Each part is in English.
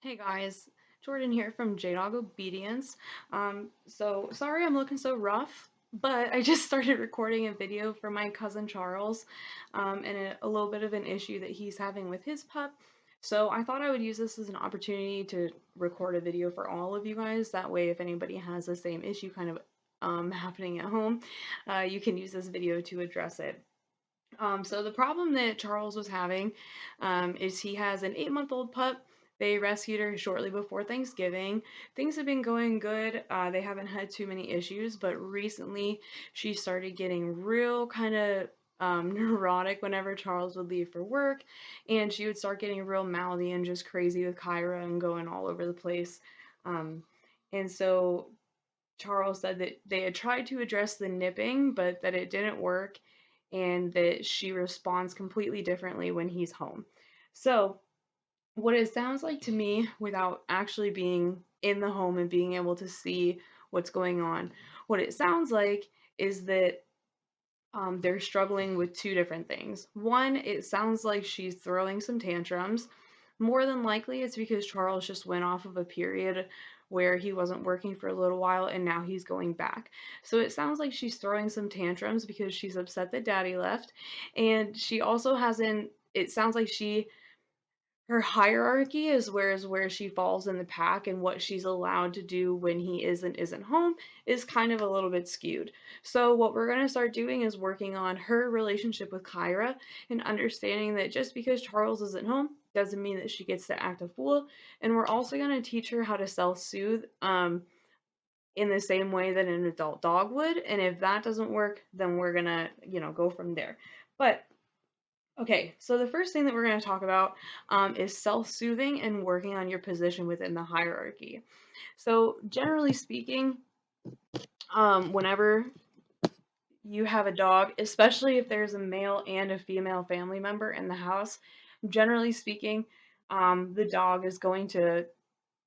Hey guys, Jordan here from J-Dog Obedience. So sorry I'm looking so rough, but I just started recording a video for my cousin Charles, and a little bit of an issue that he's having with his pup. So I thought I would use this as an opportunity to record a video for all of you guys. That way, if anybody has the same issue kind of happening at home, you can use this video to address it. So the problem that Charles was having is he has an 8-month-old pup. They rescued her shortly before Thanksgiving. Things have been going good. They haven't had too many issues, but recently she started getting real kind of neurotic whenever Charles would leave for work, and she would start getting real mouthy and just crazy with Kyra and going all over the place. Um, and so Charles said that they had tried to address the nipping, but that it didn't work, and that she responds completely differently when he's home. So, what it sounds like to me, without actually being in the home and being able to see what's going on, what it sounds like is that they're struggling with two different things. One, it sounds like she's throwing some tantrums. More than likely, it's because Charles just went off of a period where he wasn't working for a little while and now he's going back. So it sounds like she's throwing some tantrums because she's upset that daddy left. And she also hasn't, it sounds like her hierarchy is where she falls in the pack, and what she's allowed to do when he isn't home is kind of a little bit skewed. So what we're going to start doing is working on her relationship with Kyra and understanding that just because Charles isn't home doesn't mean that she gets to act a fool. And we're also going to teach her how to self-soothe in the same way that an adult dog would. And if that doesn't work, then we're going to, go from there. But okay, so the first thing that we're going to talk about is self-soothing and working on your position within the hierarchy. So generally speaking, whenever you have a dog, especially if there's a male and a female family member in the house, generally speaking, the dog is going to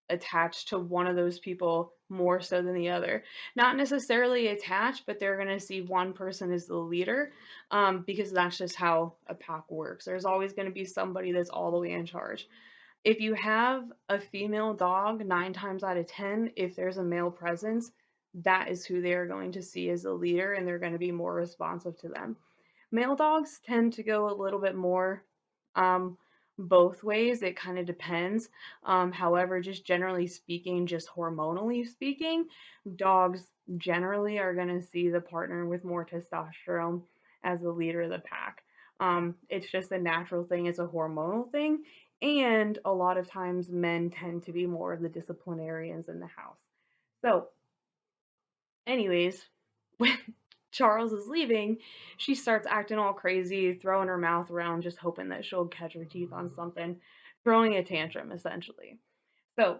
attach to one of those people more so than the other. Not necessarily attached, but they're going to see one person as the leader, because that's just how a pack works. There's always going to be somebody that's all the way in charge. If you have a female dog, 9 times out of 10, if there's a male presence, that is who they're going to see as the leader, and they're going to be more responsive to them. Male dogs tend to go a little bit more um, both ways. It kind of depends. However, just generally speaking, just hormonally speaking, dogs generally are going to see the partner with more testosterone as the leader of the pack. It's just a natural thing, it's a hormonal thing. And a lot of times men tend to be more of the disciplinarians in the house. So, anyways, when Charles is leaving, she starts acting all crazy, throwing her mouth around, just hoping that she'll catch her teeth on something, throwing a tantrum essentially. So,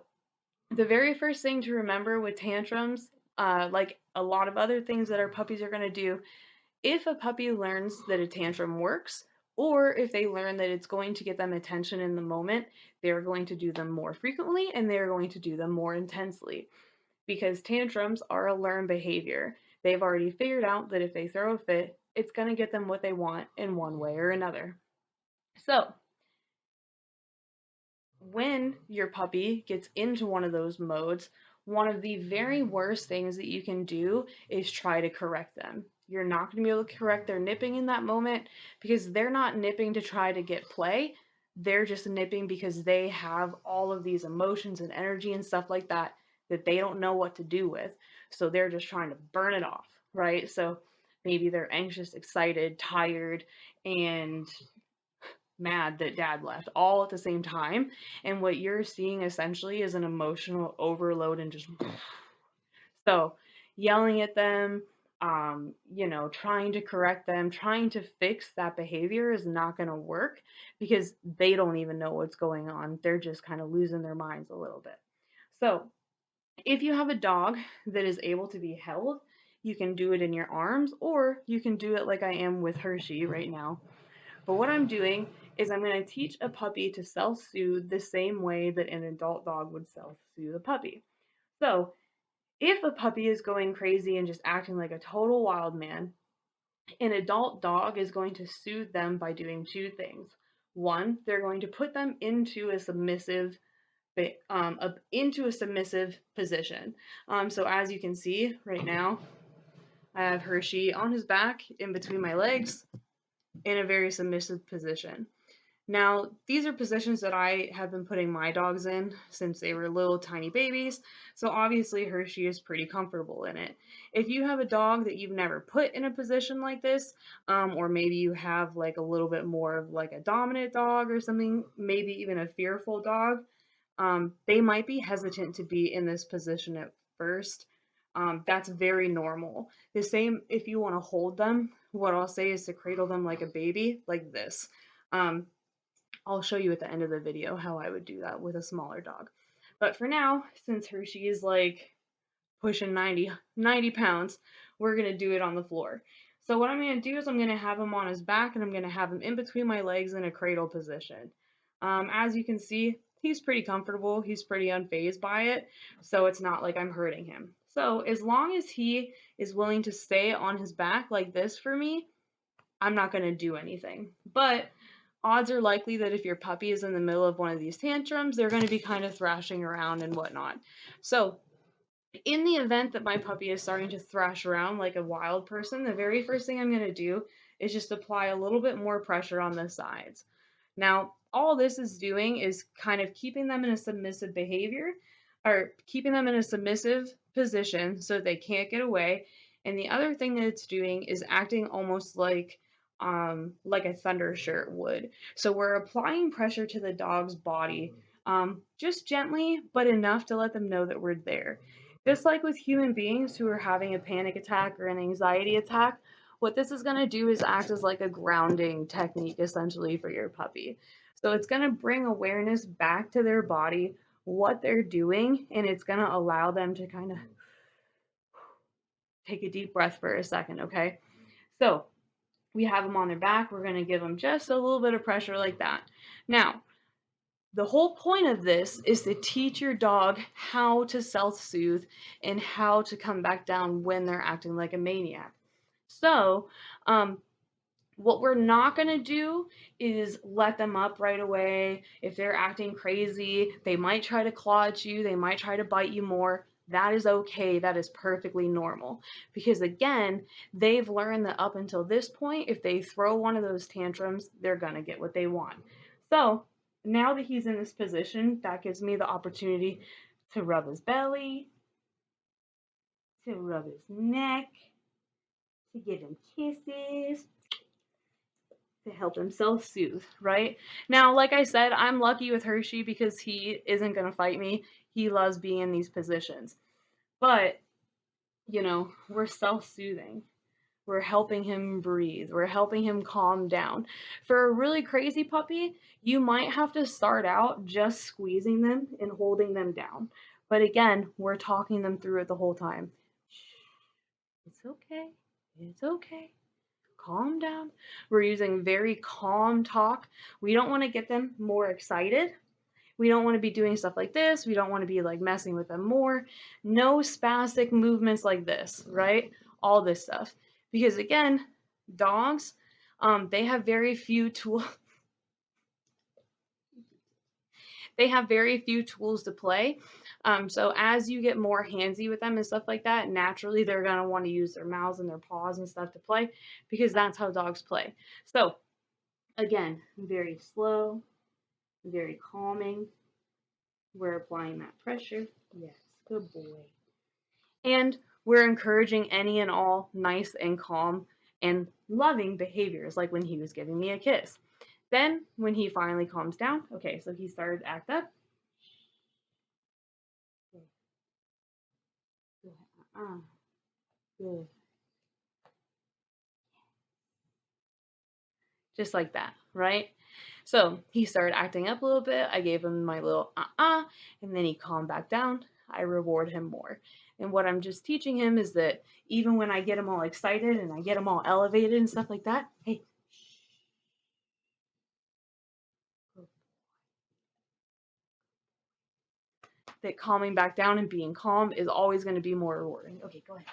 the very first thing to remember with tantrums, like a lot of other things that our puppies are going to do, if a puppy learns that a tantrum works, or if they learn that it's going to get them attention in the moment, they're going to do them more frequently and they're going to do them more intensely, because tantrums are a learned behavior. They've already figured out that if they throw a fit, it's going to get them what they want in one way or another. So, when your puppy gets into one of those modes, one of the very worst things that you can do is try to correct them. You're not going to be able to correct their nipping in that moment because they're not nipping to try to get play. They're just nipping because they have all of these emotions and energy and stuff like that that they don't know what to do with. So they're just trying to burn it off, right? So maybe they're anxious, excited, tired, and mad that dad left all at the same time. And what you're seeing essentially is an emotional overload and just so yelling at them, trying to correct them, trying to fix that behavior is not going to work because they don't even know what's going on. They're just kind of losing their minds a little bit. So, if you have a dog that is able to be held, you can do it in your arms or you can do it like I am with Hershey right now. But what I'm doing is I'm going to teach a puppy to self-soothe the same way that an adult dog would self-soothe a puppy. So, if a puppy is going crazy and just acting like a total wild man, an adult dog is going to soothe them by doing two things. One, they're going to put them into a submissive up into a submissive position. So as you can see right now, I have Hershey on his back in between my legs in a very submissive position. Now, these are positions that I have been putting my dogs in since they were little tiny babies, so obviously Hershey is pretty comfortable in it. If you have a dog that you've never put in a position like this, or maybe you have like a little bit more of like a dominant dog or something, maybe even a fearful dog, they might be hesitant to be in this position at first. That's very normal. The same if you want to hold them, what I'll say is to cradle them like a baby, like this. Um, I'll show you at the end of the video how I would do that with a smaller dog. But for now, since Hershey is like pushing 90 pounds, we're going to do it on the floor. So what I'm going to do is I'm going to have him on his back and I'm going to have him in between my legs in a cradle position. As you can see, he's pretty comfortable. He's pretty unfazed by it. So it's not like I'm hurting him. So as long as he is willing to stay on his back like this for me, I'm not going to do anything. But odds are likely that if your puppy is in the middle of one of these tantrums, they're going to be kind of thrashing around and whatnot. So in the event that my puppy is starting to thrash around like a wild person, the very first thing I'm going to do is just apply a little bit more pressure on the sides. Now, all this is doing is kind of keeping them in a submissive behavior or keeping them in a submissive position so they can't get away. And the other thing that it's doing is acting almost like a thunder shirt would. So we're applying pressure to the dog's body, just gently, but enough to let them know that we're there. Just like with human beings who are having a panic attack or an anxiety attack, what this is going to do is act as like a grounding technique essentially for your puppy. So it's going to bring awareness back to their body, what they're doing, and it's going to allow them to kind of take a deep breath for a second, okay? So we have them on their back. We're going to give them just a little bit of pressure like that. Now, the whole point of this is to teach your dog how to self-soothe and how to come back down when they're acting like a maniac. So, what we're not going to do is let them up right away. If they're acting crazy, they might try to claw at you, they might try to bite you more. That is okay. That is perfectly normal. Because again, they've learned that up until this point, if they throw one of those tantrums, they're going to get what they want. So now that he's in this position, that gives me the opportunity to rub his belly, to rub his neck, to give him kisses, to help himself soothe, right? Now, like I said, I'm lucky with Hershey because he isn't going to fight me. He loves being in these positions. But, we're self-soothing. We're helping him breathe. We're helping him calm down. For a really crazy puppy, you might have to start out just squeezing them and holding them down. But again, we're talking them through it the whole time. It's okay. It's okay. Calm down. We're using very calm talk. We don't want to get them more excited. We don't want to be doing stuff like this. We don't want to be like messing with them more. No spastic movements like this, right? All this stuff. Because again, dogs, they have very few tools. They have very few tools to play. So as you get more handsy with them and stuff like that, naturally they're going to want to use their mouths and their paws and stuff to play because that's how dogs play. So again, very slow, very calming. We're applying that pressure. Yes, good boy. And we're encouraging any and all nice and calm and loving behaviors, like when he was giving me a kiss. Then, when he finally calms down, okay, so he started to act up. Good. Just like that, right? So he started acting up a little bit. I gave him my little and then he calmed back down. I reward him more. And what I'm just teaching him is that even when I get him all excited and I get him all elevated and stuff like that, hey, that calming back down and being calm is always going to be more rewarding. Okay, go ahead.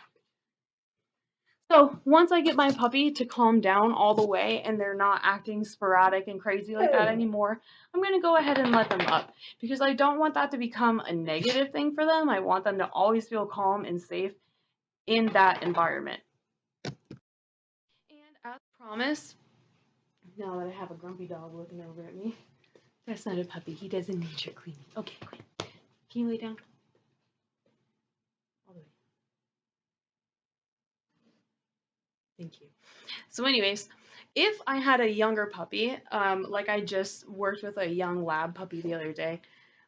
So once I get my puppy to calm down all the way and they're not acting sporadic and crazy like that anymore, I'm going to go ahead and let them up because I don't want that to become a negative thing for them. I want them to always feel calm and safe in that environment. And as promised, now that I have a grumpy dog looking over at me, that's not a puppy. He doesn't need your cleaning. Okay, quick. Can you lay down? All the way. Thank you. So anyways, if I had a younger puppy, like I just worked with a young lab puppy the other day,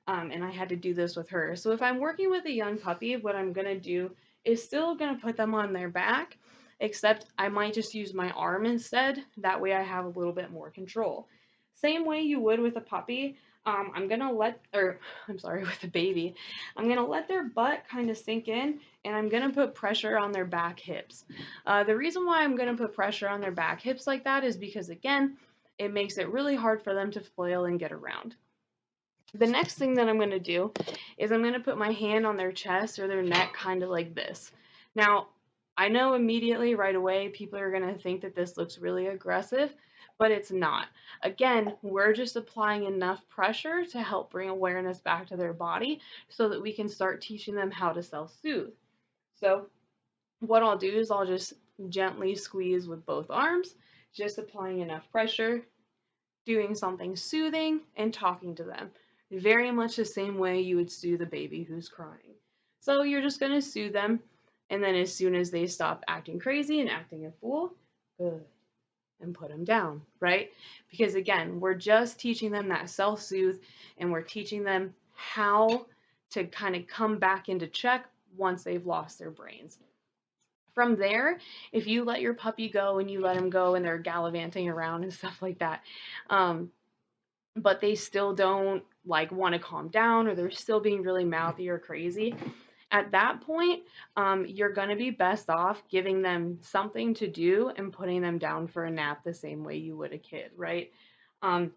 and I had to do this with her. So if I'm working with a young puppy, what I'm gonna do is still gonna put them on their back, except I might just use my arm instead. That way I have a little bit more control. Same way you would with a puppy. I'm gonna let, or I'm sorry, with a baby, I'm gonna let their butt kind of sink in, and I'm gonna put pressure on their back hips. The reason why I'm gonna put pressure on their back hips like that is because again, it makes it really hard for them to flail and get around. The next thing that I'm going to do is I'm going to put my hand on their chest or their neck kind of like this. Now, I know immediately right away people are going to think that this looks really aggressive, but it's not. Again, we're just applying enough pressure to help bring awareness back to their body so that we can start teaching them how to self-soothe. So what I'll do is I'll just gently squeeze with both arms, just applying enough pressure, doing something soothing, and talking to them. Very much the same way you would soothe a baby who's crying. So you're just going to soothe them, and then as soon as they stop acting crazy and acting a fool, good, and put them down, right? Because again, we're just teaching them that self soothe, and we're teaching them how to kind of come back into check once they've lost their brains. From there, if you let your puppy go and you let them go and they're gallivanting around and stuff like that, um, but they still don't like want to calm down or they're still being really mouthy or crazy, at that point, you're going to be best off giving them something to do and putting them down for a nap the same way you would a kid, right? Um,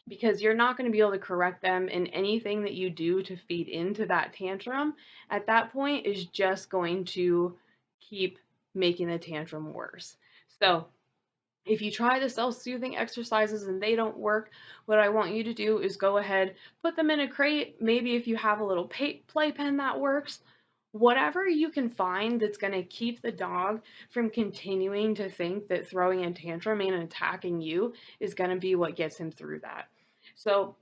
because you're not going to be able to correct them, and anything that you do to feed into that tantrum at that point is just going to keep making the tantrum worse. So if you try the self-soothing exercises and they don't work, what I want you to do is go ahead, put them in a crate. Maybe if you have a little playpen that works, whatever you can find that's going to keep the dog from continuing to think that throwing a tantrum and attacking you is going to be what gets him through that. So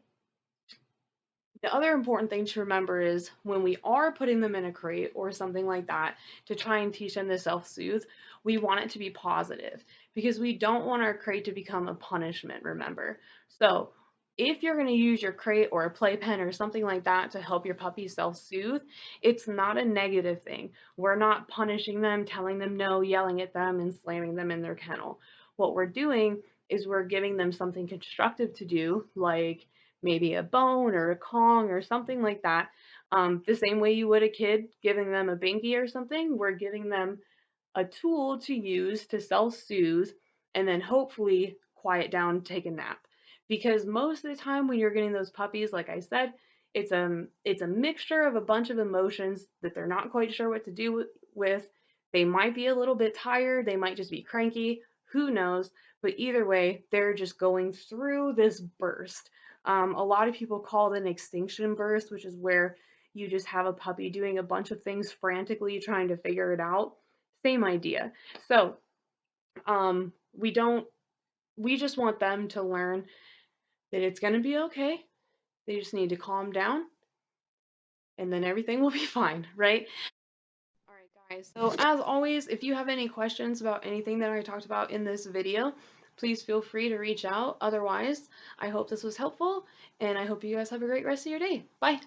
the other important thing to remember is when we are putting them in a crate or something like that to try and teach them to self-soothe, we want it to be positive because we don't want our crate to become a punishment, remember. So if you're going to use your crate or a playpen or something like that to help your puppy self-soothe, it's not a negative thing. We're not punishing them, telling them no, yelling at them, and slamming them in their kennel. What we're doing is we're giving them something constructive to do, like maybe a bone or a Kong or something like that. The same way you would a kid giving them a binky or something, we're giving them a tool to use to self-soothe and then hopefully quiet down, take a nap. Because most of the time when you're getting those puppies, like I said, it's a mixture of a bunch of emotions that they're not quite sure what to do with. They might be a little bit tired, they might just be cranky, who knows? But either way, they're just going through this burst. A lot of people call it an extinction burst, which is where you just have a puppy doing a bunch of things frantically trying to figure it out. Same idea. So, we don't, we just want them to learn that it's going to be okay. They just need to calm down and then everything will be fine, right? All right, guys. So, as always, if you have any questions about anything that I talked about in this video, please feel free to reach out. Otherwise, I hope this was helpful and I hope you guys have a great rest of your day. Bye.